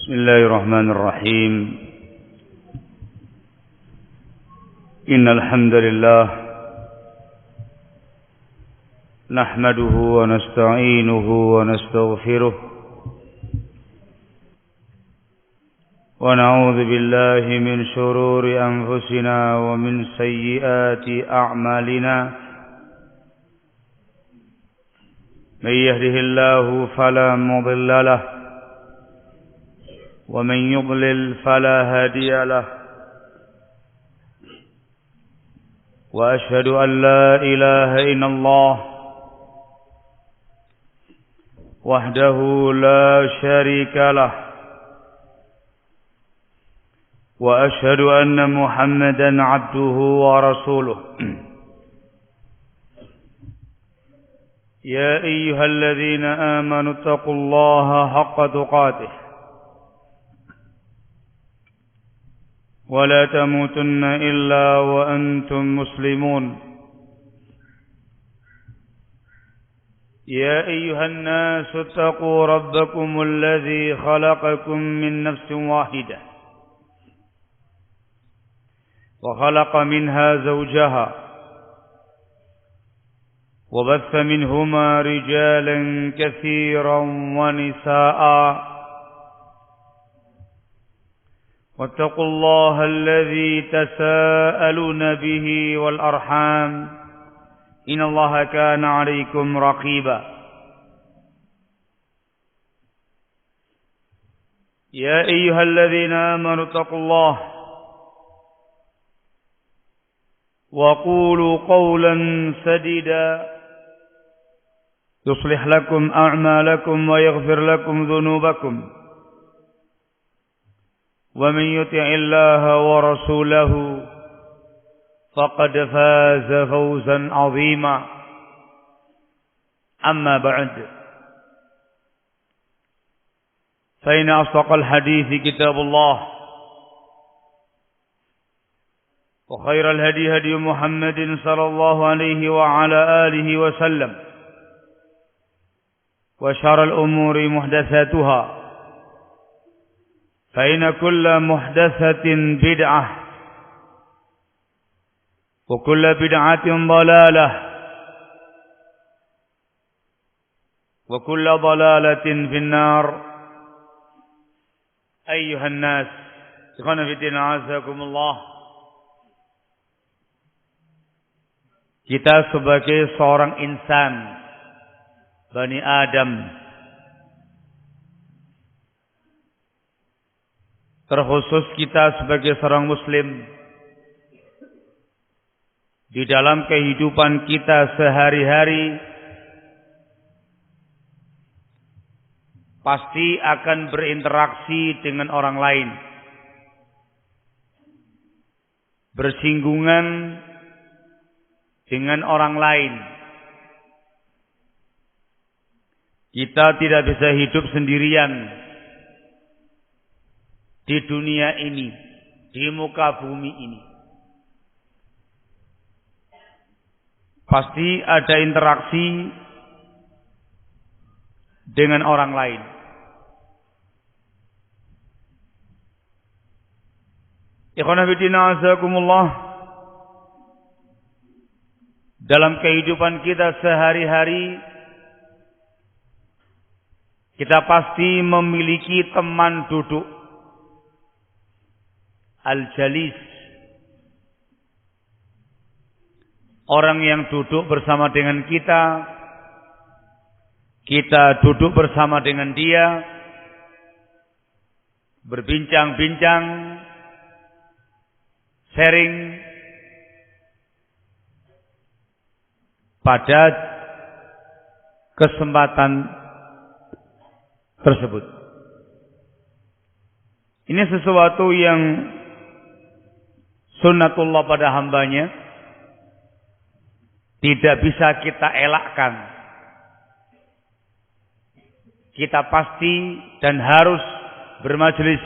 بسم الله الرحمن الرحيم إن الحمد لله نحمده ونستعينه ونستغفره ونعوذ بالله من شرور أنفسنا ومن سيئات أعمالنا من يهده الله فلا مضل له ومن يضلل فلا هادي له وأشهد أن لا إله إلا الله وحده لا شريك له وأشهد أن محمدا عبده ورسوله يا أيها الذين آمنوا اتقوا الله حق تقاته ولا تموتن إلا وأنتم مسلمون يا أيها الناس اتقوا ربكم الذي خلقكم من نفس واحدة وخلق منها زوجها وبث منهما رجالا كثيرا ونساء واتقوا الله الذي تساءلون به والأرحام إن الله كان عليكم رقيبا يا أيها الذين آمنوا اتقوا الله وقولوا قولا سديدا يصلح لكم أعمالكم ويغفر لكم ذنوبكم ومن يطع الله ورسوله فقد فاز فوزا عظيما أما بعد فإن أصدق الحديث كتاب الله وخير الهدي هدي محمد صلى الله عليه وعلى آله وسلم وشر الأمور محدثاتها فإن كل محدثة بدعة وكل بدعة ضلالة وكل ضلالة في النار أيها الناس إخوانا في الدين أعزكم الله. Kita sebagai seorang insan Bani Adam, terkhusus kita sebagai seorang muslim, di dalam kehidupan kita sehari-hari pasti akan berinteraksi dengan orang lain, bersinggungan dengan orang lain. Kita tidak bisa hidup sendirian di dunia ini, di muka bumi ini. Pasti ada interaksi dengan orang lain. Ikhwan fillah azakumullah. Dalam kehidupan kita sehari-hari, kita pasti memiliki teman duduk, al-jalis, orang yang duduk bersama dengan kita, kita duduk bersama dengan dia, berbincang-bincang, sharing pada kesempatan tersebut. Ini sesuatu yang sunnatullah pada hambanya, tidak bisa kita elakkan. Kita pasti dan harus bermajelis.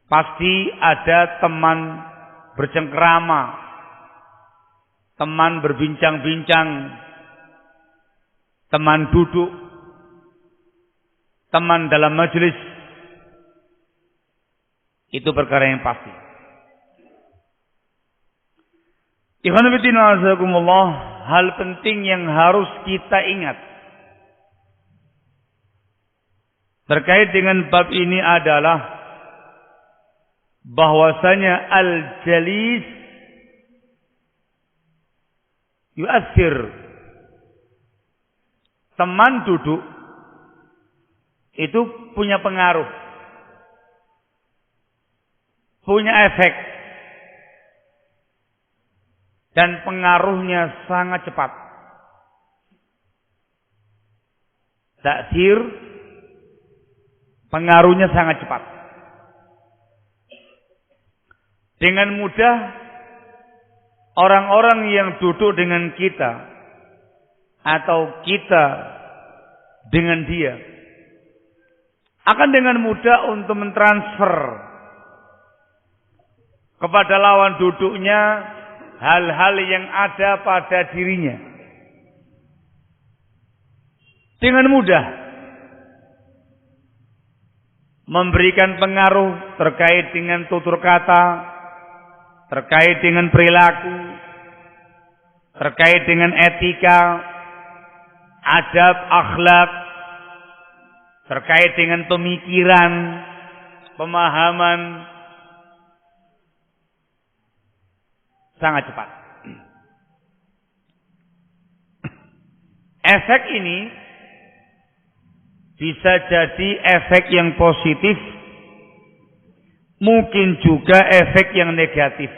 Pasti ada teman bercengkrama, teman berbincang-bincang, teman duduk teman dalam majelis, itu perkara yang pasti. Ikhwan fillah azakumullah, hal penting yang harus kita ingat terkait dengan bab ini adalah bahwasanya al-jalis yu'athir. Teman duduk itu punya pengaruh, punya efek, dan pengaruhnya sangat cepat. Ta'thir, pengaruhnya sangat cepat. Dengan mudah orang-orang yang duduk dengan kita atau kita dengan dia akan dengan mudah untuk mentransfer kepada lawan duduknya hal-hal yang ada pada dirinya. Dengan mudah memberikan pengaruh terkait dengan tutur kata, terkait dengan perilaku, terkait dengan etika, adab, akhlak, terkait dengan pemikiran, pemahaman, sangat cepat. Efek ini bisa jadi efek yang positif, mungkin juga efek yang negatif.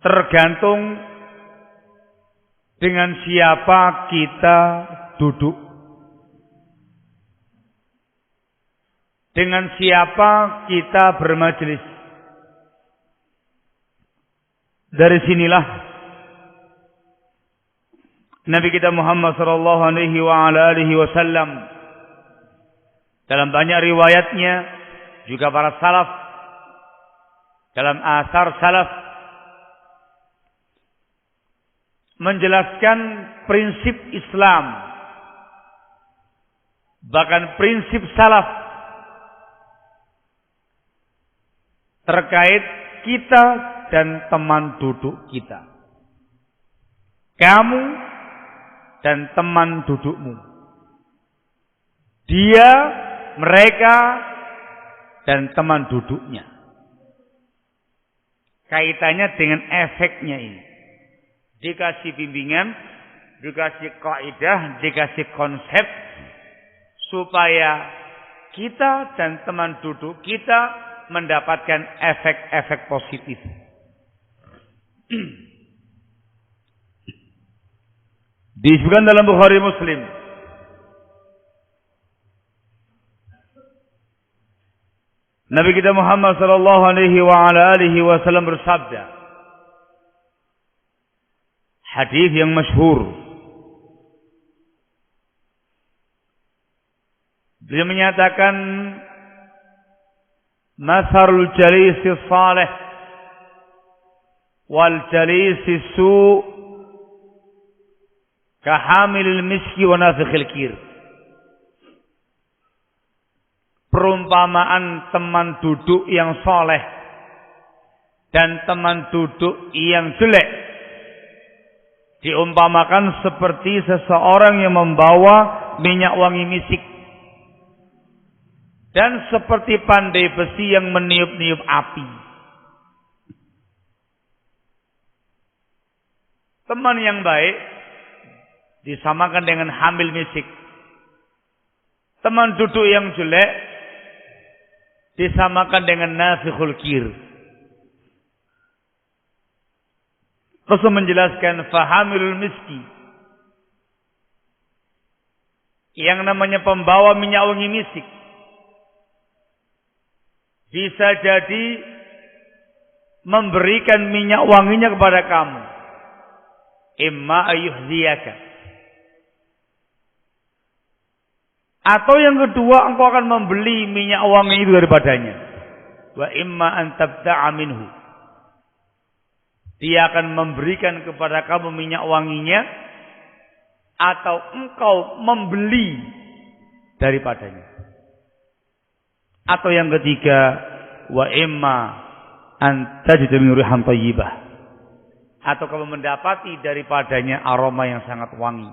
Tergantung dengan siapa kita duduk, dengan siapa kita bermajelis. Dari sinilah Nabi kita Muhammad sallallahu alaihi wasallam dalam banyak riwayatnya, juga para salaf dalam asar salaf menjelaskan prinsip Islam, bahkan prinsip salaf terkait kita dan teman duduk kita. Kamu dan teman dudukmu. Dia, mereka, dan teman duduknya. Kaitannya dengan efeknya ini. Dikasih bimbingan, dikasih kaidah, dikasih konsep supaya kita dan teman duduk kita mendapatkan efek-efek positif. Disebutkan dalam Bukhari Muslim, Nabi kita Muhammad sallallahu alaihi wasallam bersabda, hadis yang masyhur. Dia menyatakan, "Matharul jalisi salih wal jalisi su' kahamilil miski wa nafikhil kir." Perumpamaan teman duduk yang soleh dan teman duduk yang jelek diumpamakan seperti seseorang yang membawa minyak wangi misik dan seperti pandai besi yang meniup-niup api. Teman yang baik disamakan dengan hamil misik. Teman duduk yang jelek disamakan dengan nafikhul kir. Rasul menjelaskan fahamilul miski, yang namanya pembawa minyak wangi misik bisa jadi memberikan minyak wanginya kepada kamu, imma ayuhdiyaka, atau yang kedua engkau akan membeli minyak wangi itu daripadanya, wa imma an tabta'a minhu, dia akan memberikan kepada kamu minyak wanginya, atau engkau membeli daripadanya. Atau yang ketiga, wa imma an tajidu min rihan thayyibah. Atau kamu mendapati daripadanya aroma yang sangat wangi.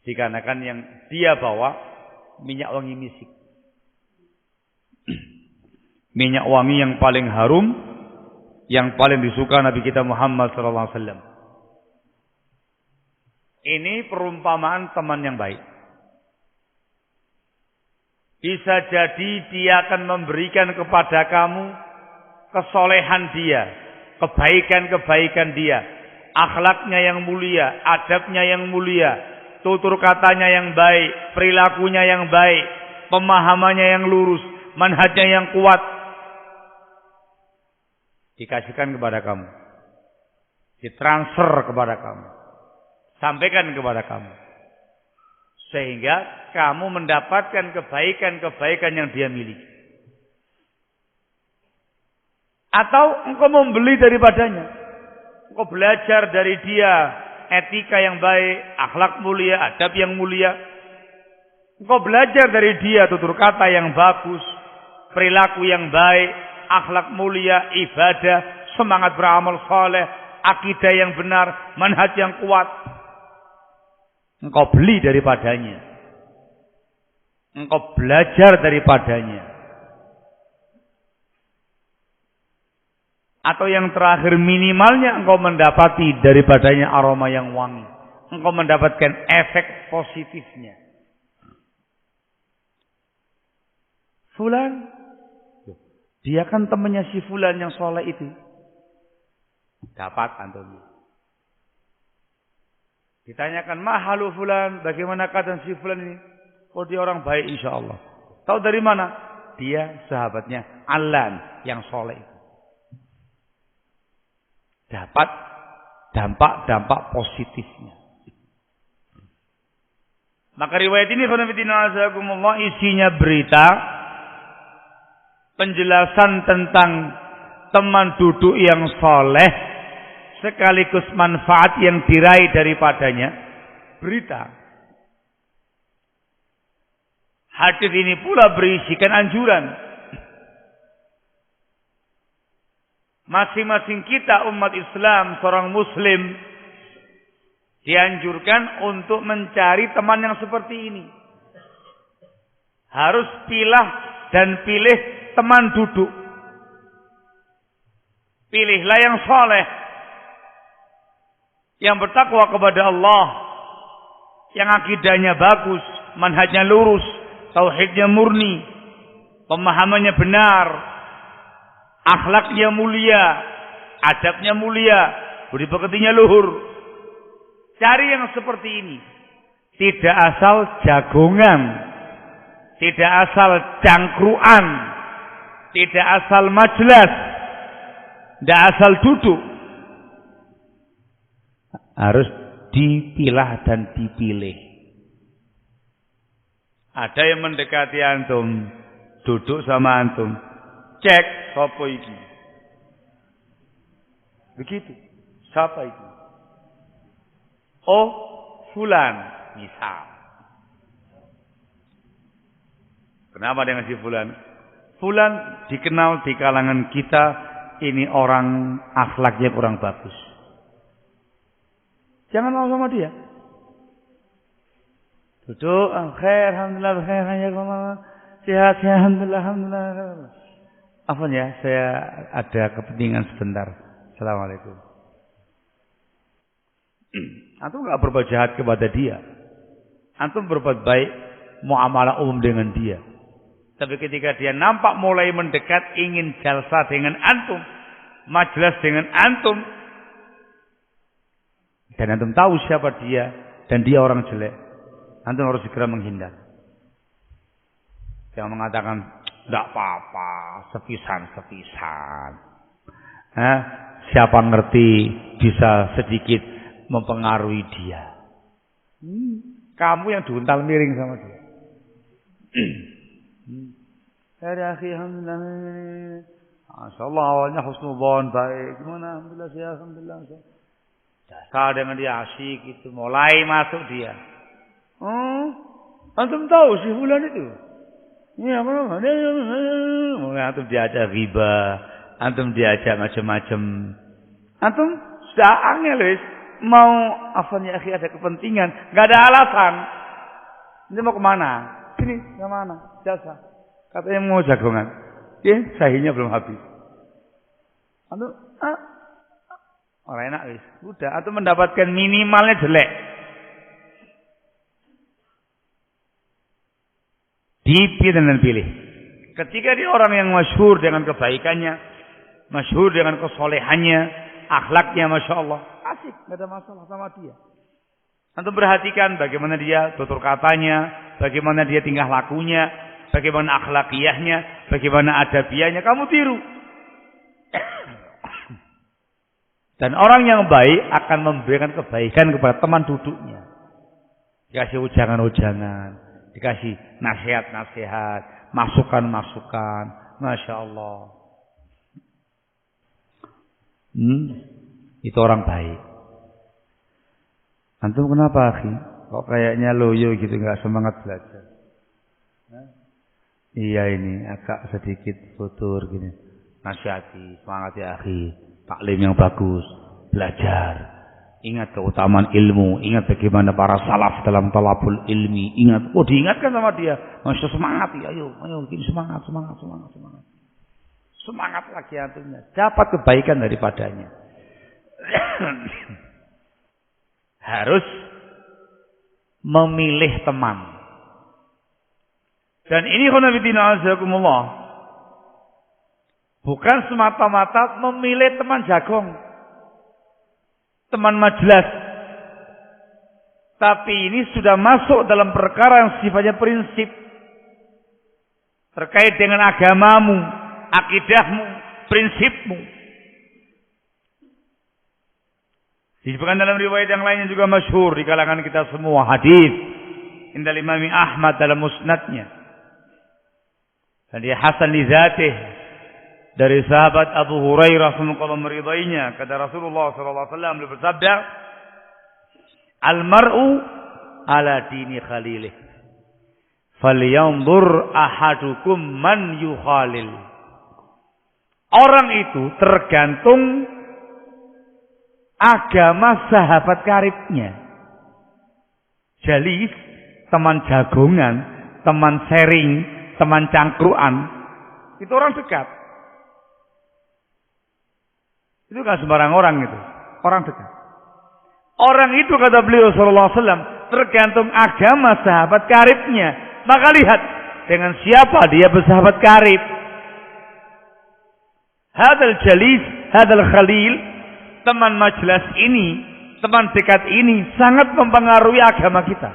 Dikarenakan yang dia bawa minyak wangi misik. Minyak wangi yang paling harum, yang paling disuka Nabi kita Muhammad sallallahu alaihi wasallam. Ini perumpamaan teman yang baik. Bisa jadi dia akan memberikan kepada kamu kesolehan dia, kebaikan-kebaikan dia, akhlaknya yang mulia, adabnya yang mulia, tutur katanya yang baik, perilakunya yang baik, pemahamannya yang lurus, manhajnya yang kuat. Dikasihkan kepada kamu, ditransfer kepada kamu, sampaikan kepada kamu, sehingga kamu mendapatkan kebaikan-kebaikan yang dia miliki. Atau engkau membeli daripadanya, engkau belajar dari dia etika yang baik, akhlak mulia, adab yang mulia. Engkau belajar dari dia tutur kata yang bagus, perilaku yang baik, akhlak mulia, ibadah, semangat beramal saleh, akidah yang benar, manhaj yang kuat. Engkau beli daripadanya. Engkau belajar daripadanya. Atau yang terakhir minimalnya engkau mendapati daripadanya aroma yang wangi. Engkau mendapatkan efek positifnya. Fulan, dia kan temannya si Fulan yang soleh itu. Dapat antum. Ditanyakan, mahalu Fulan, bagaimana keadaan si Fulan ini? Oh, dia orang baik insya Allah. Tahu dari mana? Dia sahabatnya Alan yang soleh itu. Dapat dampak-dampak positifnya. Maka riwayat ini isinya berita penjelasan tentang teman duduk yang soleh sekaligus manfaat yang diraih daripadanya. Berita. Hadis ini pula berisikan anjuran. Masing-masing kita umat Islam, seorang muslim, dianjurkan untuk mencari teman yang seperti ini. Harus pilah dan pilih teman duduk. Pilihlah yang soleh, yang bertakwa kepada Allah, yang akidahnya bagus, manhajnya lurus, tauhidnya murni, pemahamannya benar, akhlaknya mulia, adabnya mulia, budi pekertinya luhur. Cari yang seperti ini. Tidak asal jagongan, tidak asal cangkruan, tidak asal majelis, tidak asal duduk. Harus dipilah dan dipilih. Ada yang mendekati antum, duduk sama antum, cek siapa iki. Begitu. Siapa iki? Oh, Fulan, misal. Kenapa dengan si Fulan? Fulan dikenal di kalangan kita ini orang akhlaknya kurang bagus. Jangan mau sama dia. Duduk, khair, alhamdulillah, khair, sehat, alhamdulillah, alhamdulillah. Apa ya, saya ada kepentingan sebentar. Assalamualaikum. Antum enggak berbuat jahat kepada dia. Antum berbuat baik, muamalah umum dengan dia. Tapi ketika dia nampak mulai mendekat, ingin jalsa dengan antum, majelis dengan antum, dan antum tahu siapa dia, dan dia orang jelek, antum harus segera menghindar. Jangan mengatakan, tidak apa-apa, sepisan-sepisan. Siapa ngerti bisa sedikit mempengaruhi dia. Kamu yang diuntal miring sama dia. Ya akhi, alhamdulillah. Masyaallah, awalnya husnudzon baik. Gimana? Alhamdulillah, saya alhamdulillah. Dasar dengan dia asyik itu, mulai masuk dia. Antum tahu si fulan itu? Ini apa namanya? Antum diajak riba, antum diajak macam-macam. Antum sudah angel wis mau afan ya akhi ada kepentingan, enggak ada alasan. Ini mau kemana? Sini, kemana? Jasa. Katanya mau jagongan. Sahihnya belum habis. Antum orang enak wis. Udah, antum mendapatkan minimalnya jelek. Dipilih dan pilih. Ketika dia orang yang masyhur dengan kebaikannya, masyhur dengan kesolehannya, akhlaknya Masya Allah, asik, tidak ada masalah sama dia. Antum perhatikan bagaimana dia tutur katanya, bagaimana dia tingkah lakunya, bagaimana akhlakiyahnya, bagaimana adabiahnya, kamu tiru. Dan orang yang baik akan memberikan kebaikan kepada teman duduknya. Dikasih ujangan-ujangan, dikasih nasihat-nasihat, masukan-masukan. Masya Allah. Itu orang baik. Antum kenapa, akhi? Kok kayaknya loyo gitu, nggak semangat belajar? Iya ini agak sedikit futur gini. Nasihati, semangat ya akhi. Taklim yang bagus, belajar. Ingat keutamaan ilmu, ingat bagaimana para salaf dalam talabul ilmi, ingat, diingatkan sama dia, masya semangat, ya, ayo, gini semangat. Semangat lagi antumnya, dapat kebaikan daripadanya. Harus memilih teman. Dan ini khonafidina azakumullah, bukan semata-mata memilih teman jagong, teman majelis, tapi ini sudah masuk dalam perkara yang sifatnya prinsip terkait dengan agamamu, akidahmu, prinsipmu. Disebutkan dalam riwayat yang lainnya juga masyhur di kalangan kita semua, hadis indal Imam Ahmad dalam musnadnya, dan dia hasan li dzatih, dari sahabat Abu Hurairah semoga Allah meridainya, kata Rasulullah sallallahu alaihi wasallam bersabda, "Al-mar'u ala dini khalilih. Falyanzur ahadukum man yukhalil." Orang itu tergantung agama sahabat karibnya. Jalis, teman jagongan, teman sharing, teman cangkruan, itu orang dekat. Itu kan sembarang orang itu, orang dekat. Orang itu kata beliau sallallahu alaihi wasallam tergantung agama sahabat karibnya. Maka lihat dengan siapa dia bersahabat karib. Hadal jalis, hadal khalil, teman majelis ini, teman dekat ini sangat mempengaruhi agama kita.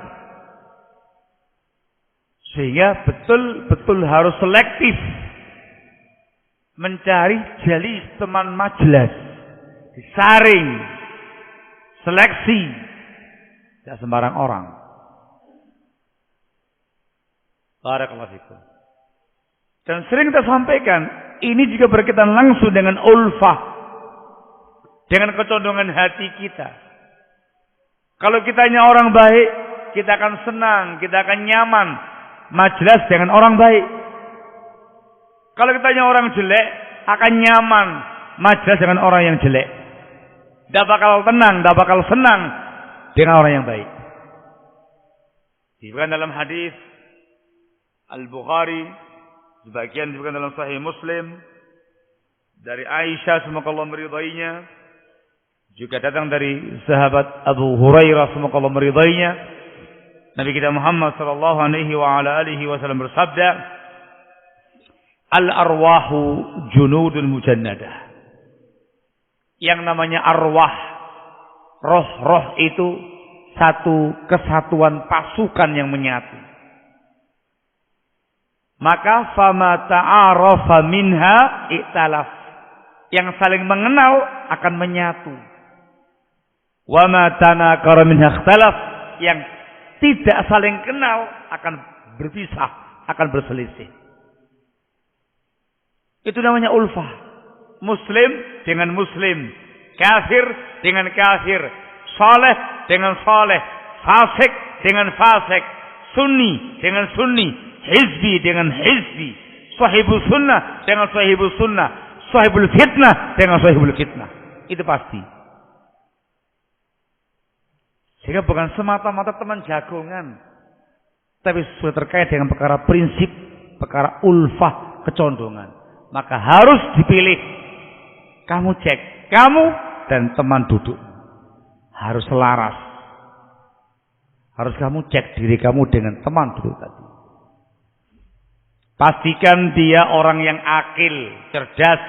Sehingga betul-betul harus selektif mencari jalis teman majelis, disaring, seleksi, tidak sembarang orang. Barakallahu fikum. Dan sering kita sampaikan, ini juga berkaitan langsung dengan ulfah, dengan kecondongan hati kita. Kalau kitanya orang baik, kita akan senang, kita akan nyaman majelis dengan orang baik. Kalau kitanya orang jelek, akan nyaman majelis dengan orang yang jelek. Tidak bakal tenang, tidak bakal senang dengan orang yang baik. Disebutkan dalam hadis Al-Bukhari, sebagian disebutkan dalam Sahih Muslim, dari Aisyah semoga Allah meridainya, juga datang dari sahabat Abu Hurairah semoga Allah meridainya. Nabi kita Muhammad sallallahu alaihi wa ala alihi wasallam bersabda, "Al-arwahu junudul mujannadah." Yang namanya arwah, roh-roh itu satu kesatuan pasukan yang menyatu. Maka fama ta'arafa minha i'talaf. Yang saling mengenal akan menyatu. Wa ma tanakara minha ikhtalaf. Yang tidak saling kenal akan berpisah, akan berselisih. Itu namanya ulfah. Muslim dengan muslim, kafir dengan kafir, saleh dengan saleh, fasik dengan fasik, Sunni dengan sunni, hizbi dengan hizbi, sahibul sunnah dengan sahibul sunnah, sahibul fitnah dengan sahibul fitnah. Itu pasti. Sehingga bukan semata-mata teman jagongan, tapi sudah terkait dengan perkara prinsip, perkara ulfah, kecondongan. Maka harus dipilih. Kamu cek, kamu dan teman duduk harus selaras. Harus kamu cek diri kamu dengan teman duduk tadi. Pastikan dia orang yang akil, cerdas,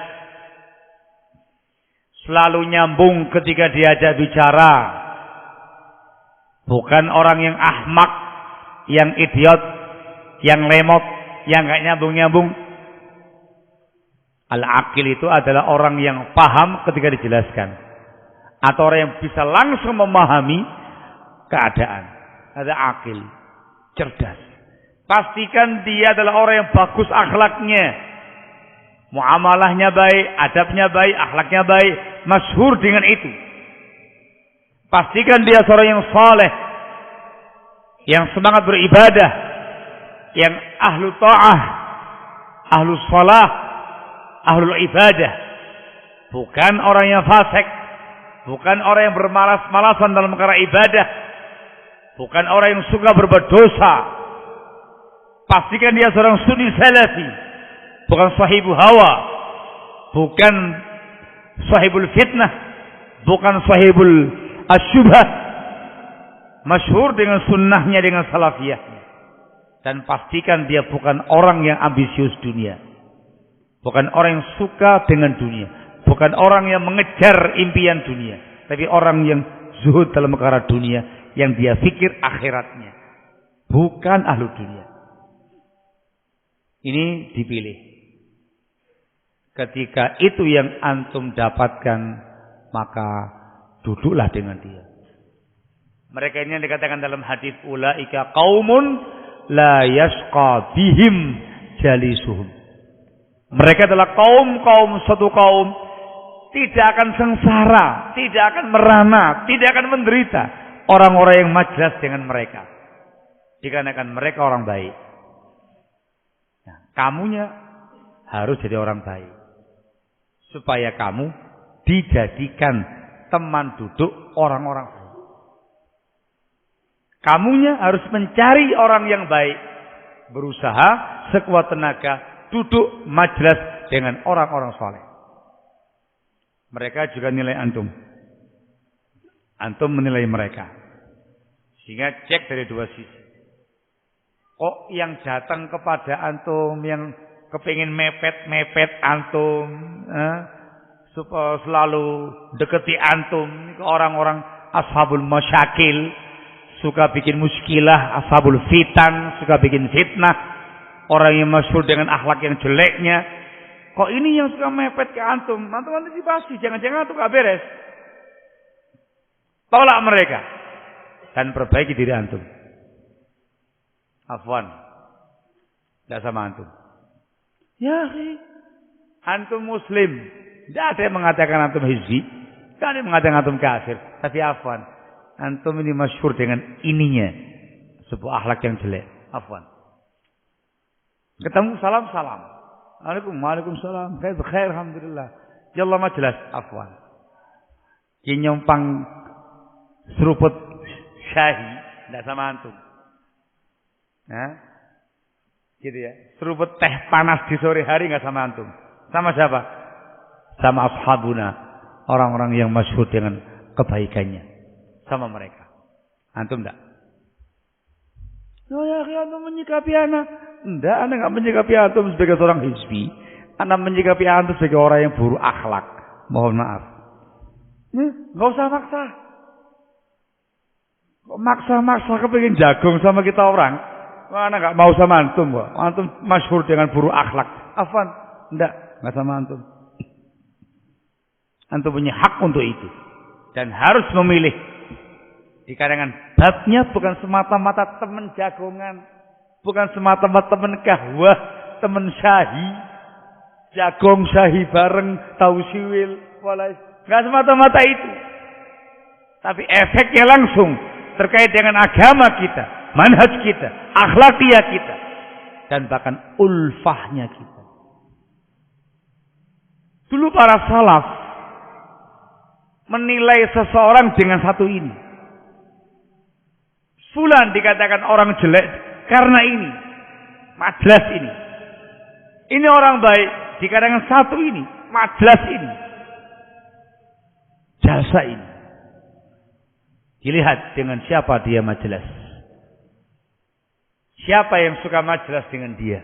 selalu nyambung ketika diajak bicara. Bukan orang yang ahmak, yang idiot, yang lemot, yang gak nyambung-nyambung. Al-aqil itu adalah orang yang paham ketika dijelaskan. Atau orang yang bisa langsung memahami keadaan. Ada aqil, cerdas. Pastikan dia adalah orang yang bagus akhlaknya. Muamalahnya baik, adabnya baik, akhlaknya baik. Masyhur dengan itu. Pastikan dia seorang yang saleh, yang semangat beribadah, yang ahlu ta'ah, ahlu salah, ahlul ibadah. Bukan orang yang fasik, bukan orang yang bermalas-malasan dalam perkara ibadah, bukan orang yang suka berbuat dosa. Pastikan dia seorang sunni salafi, bukan sahibu hawa, bukan sahibul fitnah, bukan sahibul asyubhah. Masyhur dengan sunnahnya, dengan salafiyahnya. Dan pastikan dia bukan orang yang ambisius dunia, bukan orang yang suka dengan dunia, bukan orang yang mengejar impian dunia, tapi orang yang zuhud dalam perkara dunia, yang dia pikir akhiratnya, bukan ahlu dunia. Ini dipilih. Ketika itu yang antum dapatkan, maka duduklah dengan dia. Mereka ini yang dikatakan dalam hadis, ulaika qaumun la yasqa bihim jalisuhum. Mereka adalah suatu kaum tidak akan sengsara, tidak akan merana, tidak akan menderita orang-orang yang majlis dengan mereka. Dikarenakan mereka orang baik. Nah, kamunya harus jadi orang baik. Supaya kamu dijadikan teman duduk orang-orang baik. Kamunya harus mencari orang yang baik. Berusaha sekuat tenaga duduk majlis dengan orang-orang saleh. Mereka juga nilai antum. Antum menilai mereka. Sehingga cek dari dua sisi. Kok yang datang kepada antum, yang kepingin mepet-mepet antum, supaya selalu deketi antum, ke orang-orang ashabul masyakil, suka bikin muskilah, ashabul fitan, suka bikin fitnah, orang yang masyhur dengan akhlak yang jeleknya. Kok ini yang suka mepet ke antum? Antum antisipasi, jangan-jangan antum gak beres. Tolak mereka dan perbaiki diri antum. Afwan, tidak sama antum. Ya, antum muslim, tidak ada yang mengatakan antum hizbi, tidak ada yang mengatakan antum kafir. Tapi afwan, antum ini masyhur dengan ininya, sebuah akhlak yang jelek. Afwan. Ketemu salam. Waalaikumsalam. Khair, alhamdulillah. Ya Allah majelas. Afwan. Nyompang seruput syahi, tidak sama antum. Nah, gitu ya. Seruput teh panas di sore hari nggak sama antum. Sama siapa? Sama ashabuna, orang-orang yang masyhur dengan kebaikannya. Sama mereka. Antum enggak? Oh ya, antum menyikapi anak. Enggak, anda enggak menyikapi antum sebagai seorang hizbi. Anda menyikapi antum sebagai orang yang buruk akhlak. Mohon maaf. Enggak usah maksa. Kok maksa-maksa kepengin jagung sama kita orang? Anda enggak mau sama antum kok. Antum masyhur dengan buruk akhlak. Afwan, enggak sama antum. Antum punya hak untuk itu. Dan harus memilih. Dikarenakan babnya bukan semata-mata teman jagongan, bukan semata-mata teman kahwah, teman syahi, jagong syahi bareng, tahu siwil, nggak semata-mata itu. Tapi efeknya langsung terkait dengan agama kita, manhaj kita, akhlakiyah kita, dan bahkan ulfahnya kita. Dulu para salaf menilai seseorang dengan satu ini. Fulan dikatakan orang jelek karena ini, majlis ini. Ini orang baik dikatakan satu ini, majlis ini, jalsa ini. Dilihat dengan siapa dia majlis. Siapa yang suka majlis dengan dia?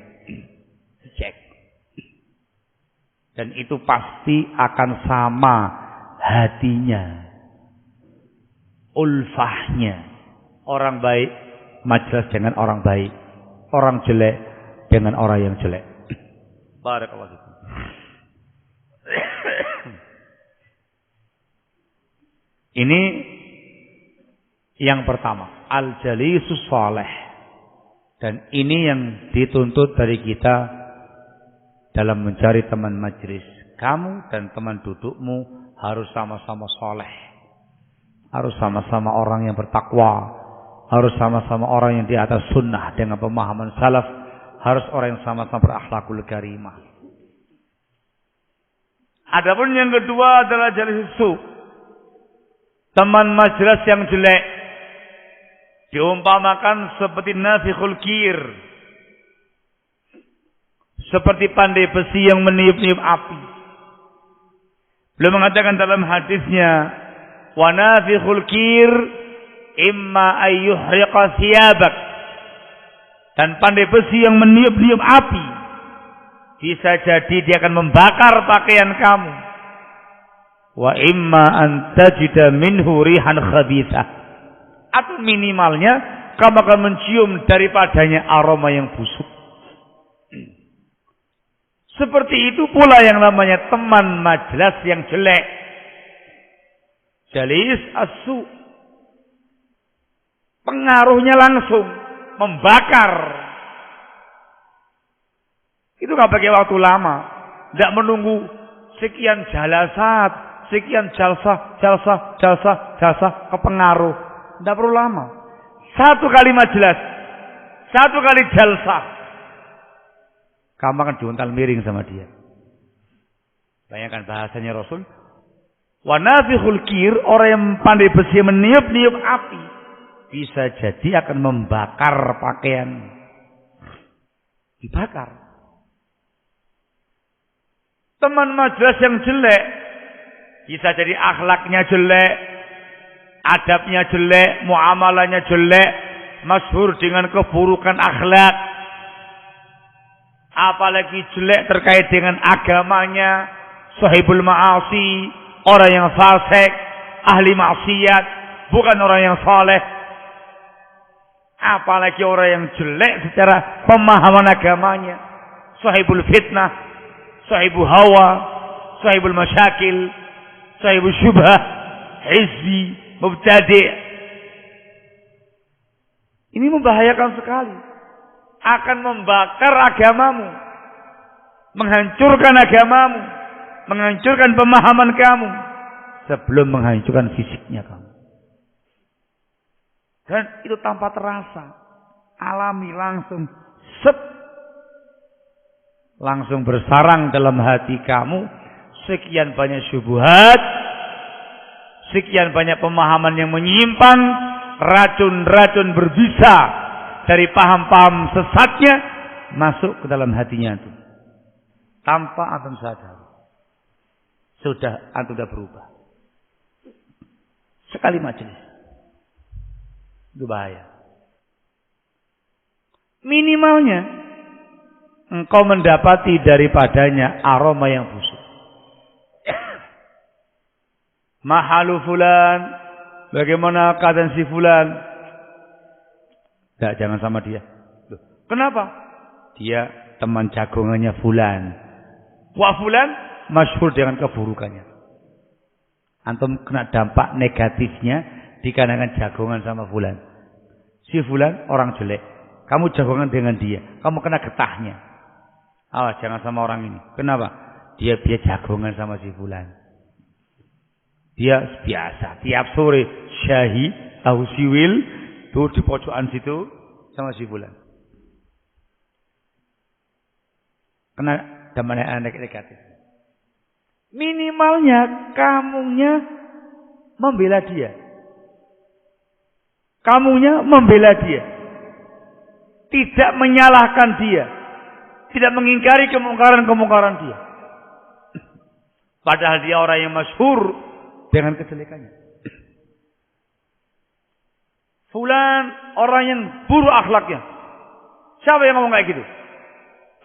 Cek. Dan itu pasti akan sama hatinya, ulfahnya. Orang baik majlis dengan orang baik, orang jelek dengan orang yang jelek. Barakallahu fikum. Ini yang pertama, al-jalisus saleh. Dan ini yang dituntut dari kita dalam mencari teman majlis. Kamu dan teman dudukmu harus sama-sama saleh. Harus sama-sama orang yang bertakwa. Harus sama-sama orang yang di atas sunnah dengan pemahaman salaf. Harus orang yang sama-sama berakhlakul karimah. Adapun yang kedua adalah jalisus su. Teman majlis yang jelek diumpamakan seperti nafikhul kir, seperti pandai besi yang meniup-niup api. Beliau mengatakan dalam hadisnya, wa nafikhul kir imma ayyuhriqa thiyabak. Dan pandai besi yang meniup-niup api, bisa jadi dia akan membakar pakaian kamu. Wa imma an tajida minhu rihan khabithah. Atau minimalnya kamu akan mencium daripadanya aroma yang busuk. Seperti itu pula yang namanya teman majlis yang jelek. Jalis asu. Pengaruhnya langsung membakar. Itu nggak pakai waktu lama. Tidak menunggu sekian jalasat, sekian jalsah kepengaruh. Tidak perlu lama. Satu kali majlis, satu kali jalsah, kamu akan diuntal miring sama dia. Bayangkan bahasanya Rasul. Wa nafikhul kir, orang yang pandai besi meniup-niup api, bisa jadi akan membakar pakaian. Dibakar. Teman majlis yang jelek, bisa jadi akhlaknya jelek, adabnya jelek, muamalahnya jelek, masyhur dengan keburukan akhlak. Apalagi jelek terkait dengan agamanya, sahibul ma'asi, orang yang fasik, ahli maksiat, bukan orang yang saleh. Apalagi orang yang jelek secara pemahaman agamanya, sahibul fitnah, sahibul hawa, sahibul masyakil, sahibul syubhah, hizbi, mubtadi'. Ini membahayakan sekali. Akan membakar agamamu, menghancurkan agamamu, menghancurkan pemahaman kamu sebelum menghancurkan fisiknya kamu. Dan itu tanpa terasa, alami langsung, langsung bersarang dalam hati kamu. Sekian banyak syubhat, sekian banyak pemahaman yang menyimpang, racun-racun berbisa dari paham-paham sesatnya masuk ke dalam hatinya itu. Tanpa antum sadar. Sudah antum sudah berubah. Sekali majelis. Itu bahaya. Minimalnya engkau mendapati daripadanya aroma yang busuk. Mahalu fulan, bagaimana keadaan si fulan? Tidak, jangan sama dia. Loh, kenapa? Dia teman jagongannya fulan. Wah, fulan masyhur dengan keburukannya. Antum kena dampak negatifnya dikarenakan jagongan sama fulan. Si fulan orang jelek. Kamu jagongan dengan dia. Kamu kena getahnya. Awas, jangan sama orang ini. Kenapa? Dia jagongan sama si fulan. Dia biasa tiap sore syahi tahu siwil tuh di pojokan situ sama si fulan. Kena damai negatif. Minimalnya kamunya membela dia. Kamunya membela dia. Tidak menyalahkan dia. Tidak mengingkari kemungkaran-kemungkaran dia. Padahal dia orang yang masyhur dengan kejelekannya. Fulan orang yang buruk akhlaknya. Siapa yang ngomong kayak gitu?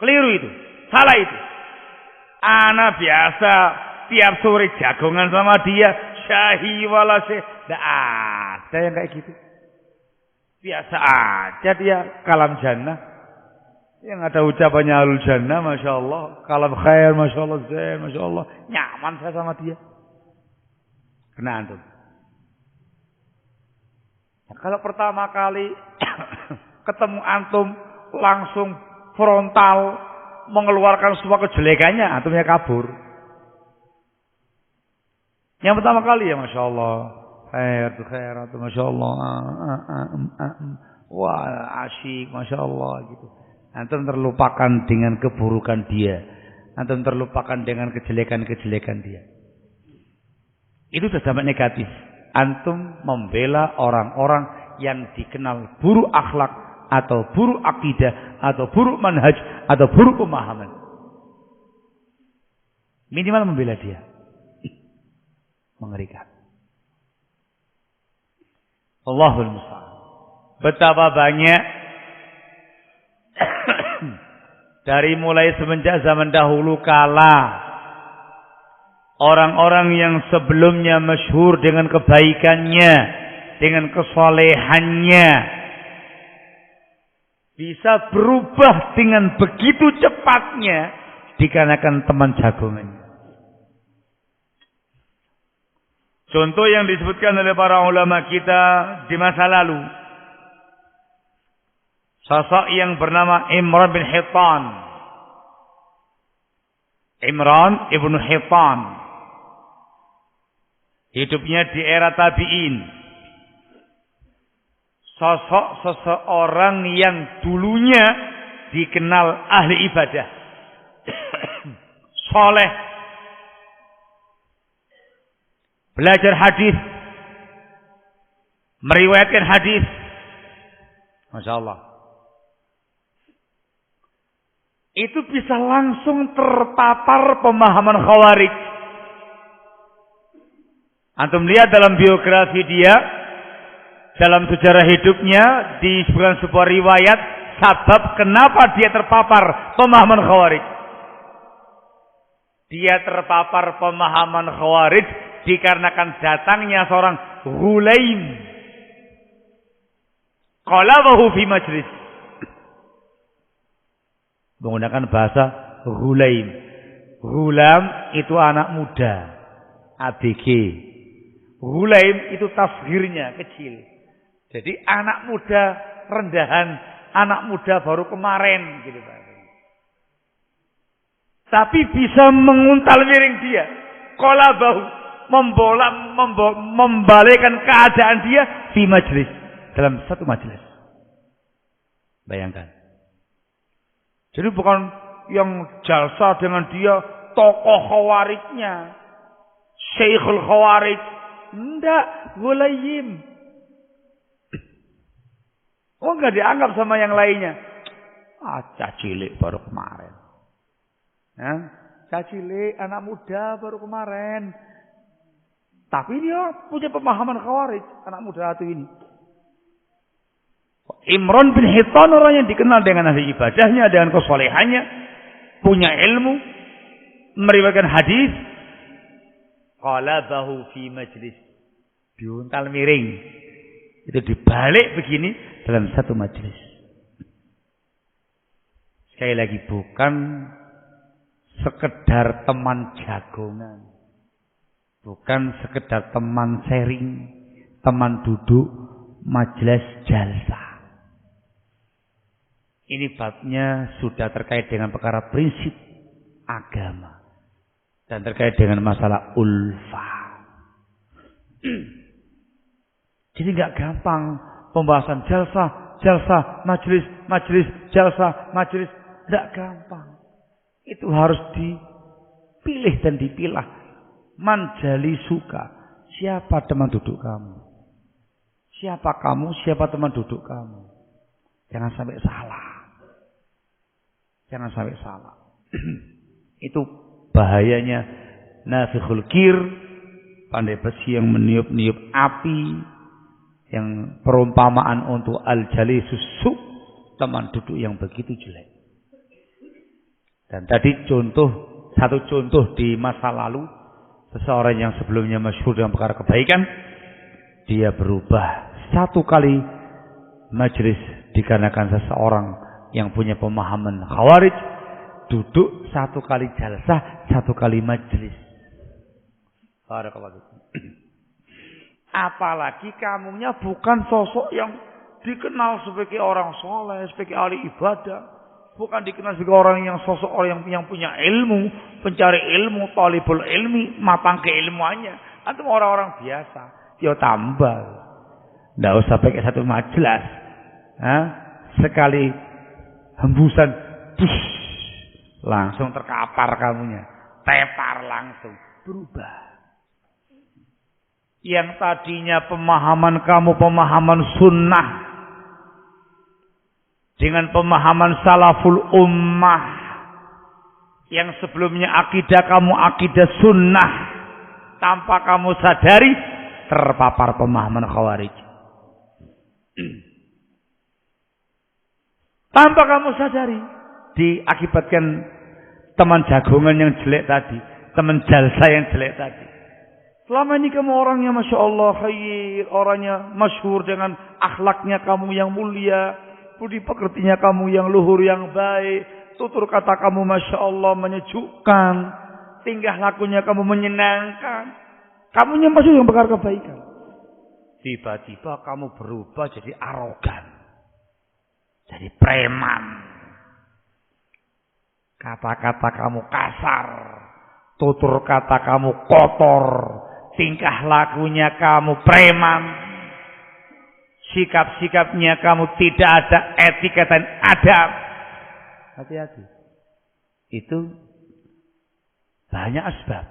Keliru itu. Salah itu. Ana biasa tiap sore jagongan sama dia. Syahi walase. Tidak ada yang kayak gitu. Biasa aja dia kalam jannah. Yang ada ucapannya alul jannah, Masya Allah. Kalam khair, Masya Allah. Zain, Masya Allah. Nyaman saya sama dia. Kena antum. Nah, kalau pertama kali ketemu antum langsung frontal mengeluarkan semua kejelekannya, antumnya kabur. Yang pertama kali ya Masya Allah. Khair, Masya Allah. Wah, asyik, Masya Allah gitu. Antum terlupakan dengan keburukan dia. Antum terlupakan dengan kejelekan-kejelekan dia. Itu sudah sampai negatif. Antum membela orang-orang yang dikenal buruk akhlak atau buruk akidah atau buruk manhaj atau buruk pemahaman. Minimal membela dia. Mengerikan. Allahul musta'an. Betapa banyak dari mulai semenjak zaman dahulu kala orang-orang yang sebelumnya masyhur dengan kebaikannya, dengan kesolehannya, bisa berubah dengan begitu cepatnya dikarenakan teman jagongannya. Contoh yang disebutkan oleh para ulama kita di masa lalu. Sosok yang bernama Imran bin Hittan. Imran ibnu Hittan. Hidupnya di era tabi'in. Sosok seseorang yang dulunya dikenal ahli ibadah. Soleh. Belajar hadis. Meriwayatkan hadis. Masya Allah. Itu bisa langsung terpapar pemahaman Khawarij. Antum lihat dalam biografi dia, dalam sejarah hidupnya, disebutkan sebuah riwayat sebab kenapa dia terpapar pemahaman Khawarij. Dia terpapar pemahaman Khawarij dikarenakan datangnya seorang Ghulaim. Qalabahu fi majlis. Menggunakan bahasa Ghulaim. Ghulam itu anak muda. ABG. Ghulaim itu tasghirnya, kecil. Jadi anak muda rendahan, anak muda baru kemarin gitu Pak. Tapi bisa menguntal miring dia. Qalabahu, membalikkan keadaan dia di majlis, dalam satu majlis. Bayangkan. Jadi bukan yang jalsa dengan dia tokoh Khawarijnya, Syekhul Khawarij. Enggak, Ghulaim. Oh, enggak dianggap sama yang lainnya. Cilik baru kemarin. Cilik, anak muda baru kemarin. Tapi dia punya pemahaman Khawarij, anak muda itu ini. Imran bin Hittan orang yang dikenal dengan ahli ibadahnya, dengan kesolehannya, punya ilmu, meriwayatkan hadis. Qalabahu fi majlis. Diuntal miring. Itu dibalik begini dalam satu majlis. Sekali lagi bukan sekedar teman jagongan. Bukan sekedar teman sharing, teman duduk, majelis jalsa. Ini babnya sudah terkait dengan perkara prinsip agama. Dan terkait dengan masalah ulfa. Jadi nggak gampang pembahasan jalsa jalsah, majlis, majlis, jalsah, majlis. Tidak gampang. Itu harus dipilih dan dipilah. Manjali suka. Siapa teman duduk kamu? Siapa kamu? Siapa teman duduk kamu? Jangan sampai salah. Jangan sampai salah. Itu bahayanya nafikhul kir, pandai besi yang meniup-niup api, yang perumpamaan untuk al-jalisus su, teman duduk yang begitu jelek. Dan tadi satu contoh di masa lalu, seseorang yang sebelumnya masyhur dengan perkara kebaikan, dia berubah satu kali majlis dikarenakan seseorang yang punya pemahaman khawarij, duduk satu kali jalsah, satu kali majlis. Barakallahu. Apalagi kamunya bukan sosok yang dikenal sebagai orang soleh, sebagai ahli ibadah, bukan dikenal sebagai orang yang sosok orang yang punya ilmu, pencari ilmu, talibul ilmi, matang keilmuannya. Atau orang-orang biasa, dia tambal. Tidak usah pakai satu majelis. Sekali hembusan, langsung terkapar kamunya, tepar langsung, berubah. Yang tadinya pemahaman kamu pemahaman sunnah dengan pemahaman salaful ummah, yang sebelumnya akidah kamu akidah sunnah, tanpa kamu sadari terpapar pemahaman khawarij. Tanpa kamu sadari diakibatkan teman jagongan yang jelek tadi, teman jalsa yang jelek tadi. Selama ini kamu orangnya Masya Allah khair, orangnya masyhur dengan akhlaknya kamu yang mulia, budi pekertinya kamu yang luhur yang baik, tutur kata kamu Masya Allah menyejukkan, tingkah lakunya kamu menyenangkan, kamunya masyhur yang perkara kebaikan. Tiba-tiba kamu berubah jadi arogan, jadi preman, kata-kata kamu kasar, tutur kata kamu kotor, tingkah lakunya kamu preman, sikap-sikapnya kamu tidak ada etika dan adab. Hati-hati. Itu banyak asbab.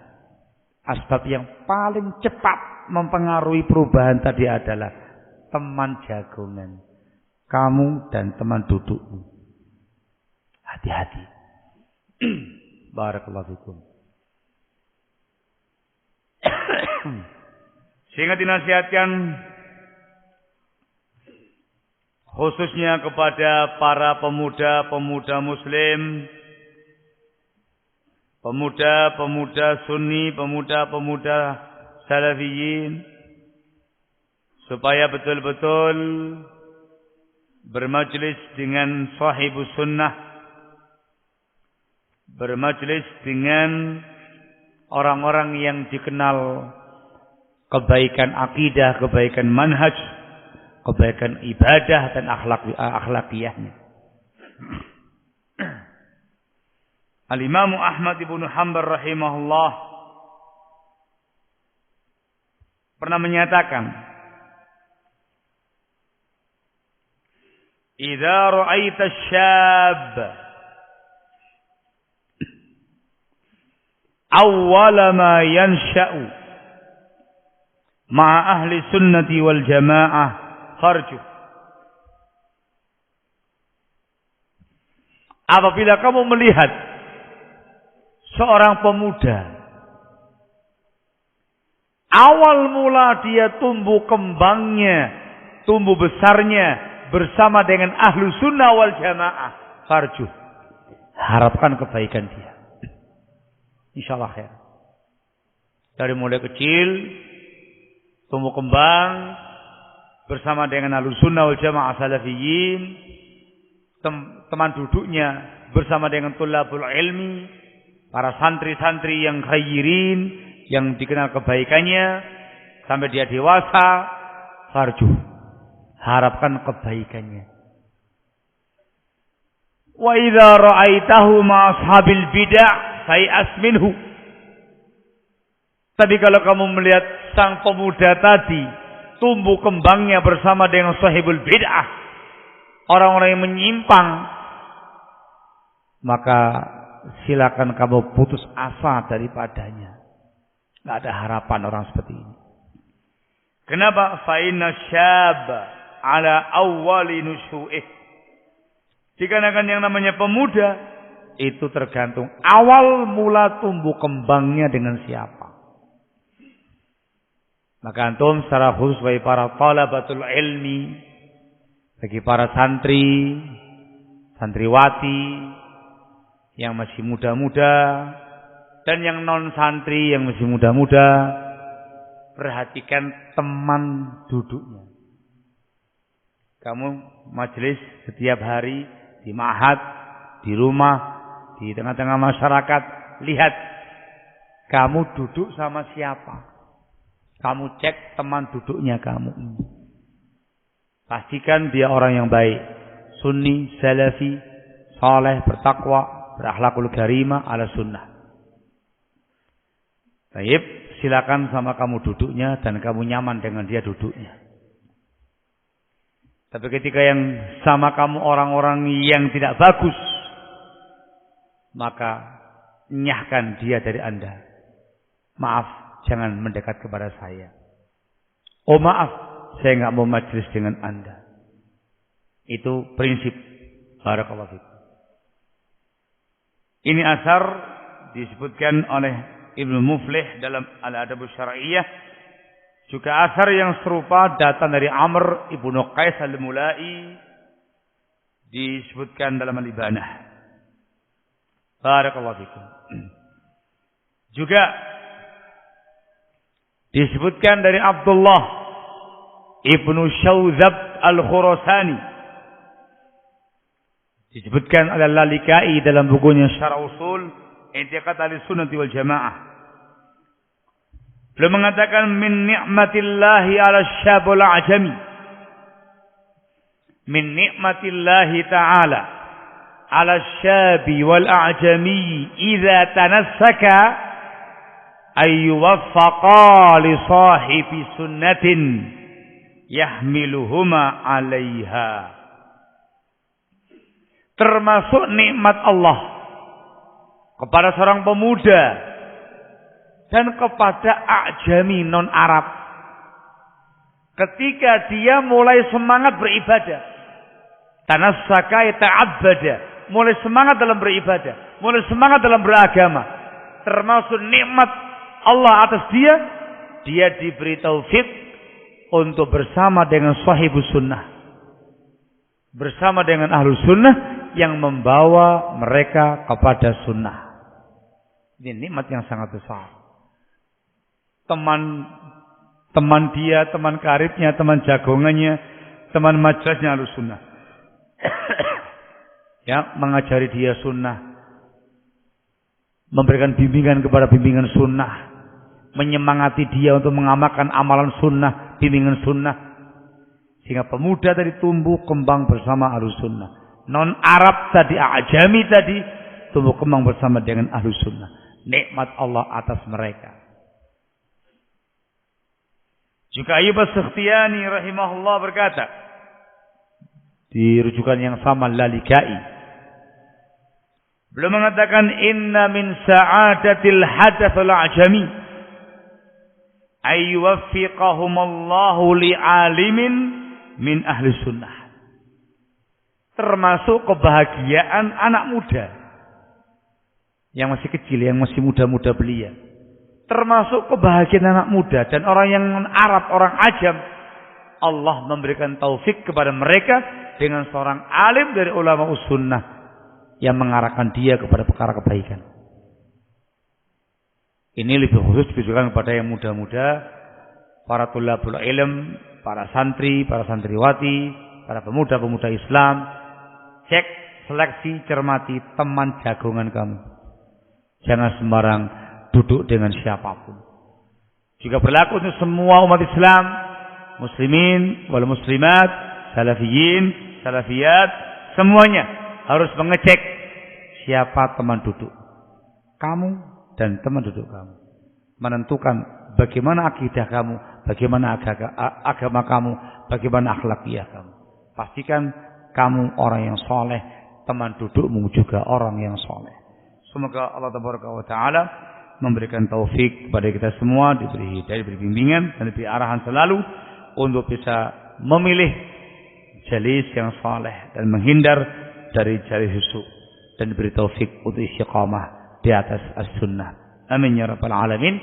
Asbab yang paling cepat mempengaruhi perubahan tadi adalah teman jagongan kamu dan teman dudukmu. Hati-hati. Barakallahu fikum. Sehingga dinasihatkan khususnya kepada para pemuda-pemuda muslim, pemuda-pemuda sunni, pemuda-pemuda salafiyin, supaya betul-betul bermajlis dengan sahibus sunnah, bermajlis dengan orang-orang yang dikenal kebaikan akidah, kebaikan manhaj, kebaikan ibadah dan akhlakiyahnya. Al-Imam Ahmad ibn Hanbal rahimahullah pernah menyatakan, "Idza ra'aita syab awwala ma yansha'u ma'a ahli sunnati wal jamaah kharju." Apabila kamu melihat seorang pemuda, awal mula dia tumbuh kembangnya, tumbuh besarnya bersama dengan ahlu sunnah wal jamaah, farju, harapkan kebaikan dia, insyaallah khair. Dari mulai kecil tumbuh kembang bersama dengan ahlu sunnah wal jamaah salafiyin, teman duduknya bersama dengan tulabul ilmi, para santri-santri yang khairin, yang dikenal kebaikannya sampai dia dewasa, farju, harapkan kebaikannya. Wa idza ra'aitahu ma ashabil bid'ah fai'as minhu. Tapi kalau kamu melihat sang pemuda tadi tumbuh kembangnya bersama dengan sahibul bid'ah, orang-orang yang menyimpang, maka silakan kamu putus asa daripadanya. Tidak ada harapan orang seperti ini. Kenapa? Fa inna syaba ala awwali nusyu'ih. Dikarenakan yang namanya pemuda itu tergantung awal mula tumbuh kembangnya dengan siapa. Maka antum secara khusus bagi para talabatul ilmi, bagi para santri, santriwati yang masih muda-muda dan yang non santri yang masih muda-muda, perhatikan teman duduknya. Kamu majelis setiap hari di ma'had, di rumah, di tengah-tengah masyarakat, lihat kamu duduk sama siapa. Kamu cek teman duduknya kamu. Pastikan dia orang yang baik, sunni, salafi, saleh, bertakwa, berakhlakul karimah ala sunnah. Baik, silakan sama kamu duduknya dan kamu nyaman dengan dia duduknya. Tapi ketika yang sama kamu orang-orang yang tidak bagus, maka nyahkan dia dari Anda. Maaf, jangan mendekat kepada saya. Oh maaf, saya enggak mau majelis dengan Anda. Itu prinsip. Barakallahu fikum. Ini asar disebutkan oleh Ibnu Muflih dalam Al-Adab Syar'iyyah. Juga asar yang serupa datang dari Amr ibnu Qais al-Mulai, disebutkan dalam Al-Ibanah. Barakallahu fikum. Juga disebutkan dari Abdullah ibnu Syawzab al-Khurasani, disebutkan oleh Lalikai dalam bukunya Syarh Usul I'tiqad Ahlussunnah wal Jamaah. Beliau mengatakan min ni'matillahi 'ala syabul a'jami, min ni'matillahi ta'ala 'ala syabi wal a'jami idza tanassaka ayyuwaffaqa li sahibi sunnatin yahmiluhuma 'alaiha. Termasuk nikmat Allah kepada seorang pemuda dan kepada a'jami non Arab ketika dia mulai semangat beribadah, tanassaka yata'abbada, mulai semangat dalam beribadah, mulai semangat dalam beragama. Termasuk nikmat Allah atas dia, dia diberi taufik untuk bersama dengan sahibus sunnah, bersama dengan ahlu sunnah yang membawa mereka kepada sunnah. Ini nikmat yang sangat besar. Teman dia, teman karibnya, teman jagongannya, teman majelisnya ahlu sunnah, ya, mengajari dia sunnah, memberikan bimbingan kepada bimbingan sunnah, menyemangati dia untuk mengamalkan amalan sunnah, bimbingan sunnah, sehingga pemuda tadi tumbuh kembang bersama ahlu sunnah. Non Arab tadi, a'jami tadi, tumbuh kembang bersama dengan ahlu sunnah. Nikmat Allah atas mereka. Juga Ayyub As-Sakhtiyani rahimahullah berkata di rujukan yang sama Lalikai, beliau mengatakan inna min sa'adatil hadathul a'jami ayyuwaffiqahumullahu li'alimin min ahli sunnah. Termasuk kebahagiaan anak muda yang masih kecil, yang masih muda-muda belia. Termasuk kebahagiaan anak muda dan orang yang Arab, orang ajam, Allah memberikan taufik kepada mereka dengan seorang alim dari ulama sunnah yang mengarahkan dia kepada perkara kebaikan. Ini lebih khusus ditujukan kepada yang muda-muda, para tulabul ilm, para santri, para santriwati, para pemuda-pemuda Islam. Cek, seleksi, cermati teman jagongan kamu. Jangan sembarang duduk dengan siapapun. Juga berlaku untuk semua umat Islam, muslimin wal muslimat, salafiyin, salafiyat, semuanya harus mengecek siapa teman duduk kamu dan teman duduk kamu. Menentukan bagaimana akidah kamu, bagaimana agama kamu, bagaimana akhlakiyah kamu. Pastikan kamu orang yang soleh, teman dudukmu juga orang yang soleh. Semoga Allah Taala memberikan taufik kepada kita semua, diberi hidayah, diberi bimbingan, dan diberi arahan selalu untuk bisa memilih jalis yang soleh dan menghindar dari jalis busuk, dan diberi taufik untuk istiqamah di atas as-sunnah. Amin ya rabbal alamin.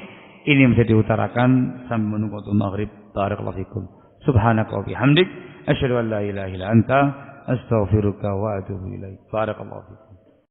Ini yang bisa diutarakan sambil menunggu waktu maghrib. Barakallahu fikum. Subhanaka wa bihamdik, asyhadu an la ilaha illa anta, astaghfiruka wa atubu ilaik. Barakallahu fikum.